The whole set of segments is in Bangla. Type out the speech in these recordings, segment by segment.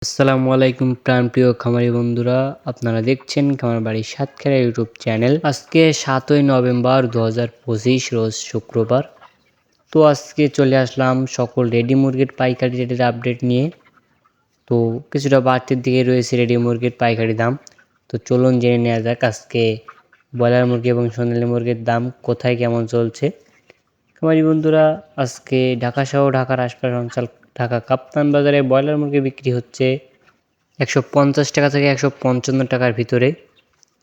আসসালামু আলাইকুম প্রাণপ্রিয় খামারি বন্ধুরা, আপনারা দেখছেন খামার বাড়ি সাতক্ষীরা ইউটিউব চ্যানেল। আজকে 7ই নভেম্বর 2025 রোজ শুক্রবার। তো আজকে চলে আসলাম সকল রেডি মুরগির পাইকারি রেটের আপডেট নিয়ে। তো কিছুটা বাড়তির দিকে রয়েছে রেডি মুরগির পাইকারি দাম। তো চলুন জেনে নেওয়া যাক আজকে ব্রয়লার মুরগি এবং সোনালী মুরগির দাম কোথায় কেমন চলছে। খামারি বন্ধুরা, আজকে ঢাকা সহ ঢাকার আশপাশ অঞ্চল ঢাকা কাপ্তান বাজারে ব্রয়লার মুরগি বিক্রি হচ্ছে 150 টাকা থেকে 155 টাকার ভিতরে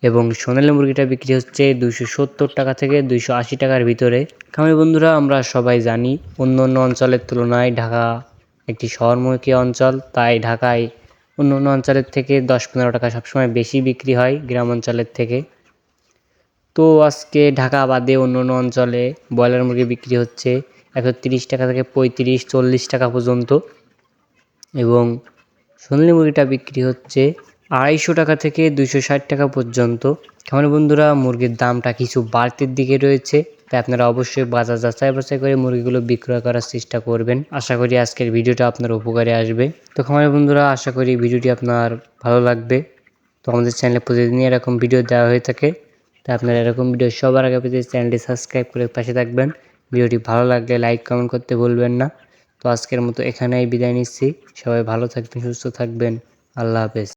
এবং সোনালী মুরগিটা বিক্রি হচ্ছে 270 টাকা থেকে 280 টাকার ভিতরে। খামারি বন্ধুরা, আমরা সবাই জানি অন্য অঞ্চলের তুলনায় ঢাকা একটি শহরমুখী অঞ্চল, তাই ঢাকায় অন্য অঞ্চলের থেকে 10-15 টাকা সবসময় বেশি বিক্রি হয় গ্রাম অঞ্চলের থেকে। তো আজকে ঢাকা বাদে অন্য অঞ্চলে ব্রয়লার মুরগি বিক্রি হচ্ছে 130 টাকা থেকে 35-40 টাকা পর্যন্ত এবং সোনালী মুরগিটা বিক্রি হচ্ছে 250 টাকা থেকে 260 টাকা পর্যন্ত। খামারি বন্ধুরা, মুরগির দামটা কিছু বাড়তির দিকে রয়েছে, তাই আপনারা অবশ্যই বাজার যাচাই বাছাই করে মুরগিগুলো বিক্রয় করার চেষ্টা করবেন। আশা করি আজকের ভিডিওটা আপনার উপকারে আসবে। তো খামারি বন্ধুরা, আশা করি ভিডিওটি আপনার ভালো লাগবে। তো আমাদের চ্যানেলে প্রতিদিনই এরকম ভিডিও দেওয়া হয়ে থাকে, তাই আপনারা এরকম ভিডিও সবার আগে পেতে চ্যানেলটি সাবস্ক্রাইব করে পাশে থাকবেন। ভিডিওটি ভালো লাগলে লাইক কমেন্ট করতে ভুলবেন না। তো আজকের মতো এখানেই বিদায় নিচ্ছি। সবাই ভালো থাকবেন, সুস্থ থাকবেন। আল্লাহ হাফেজ।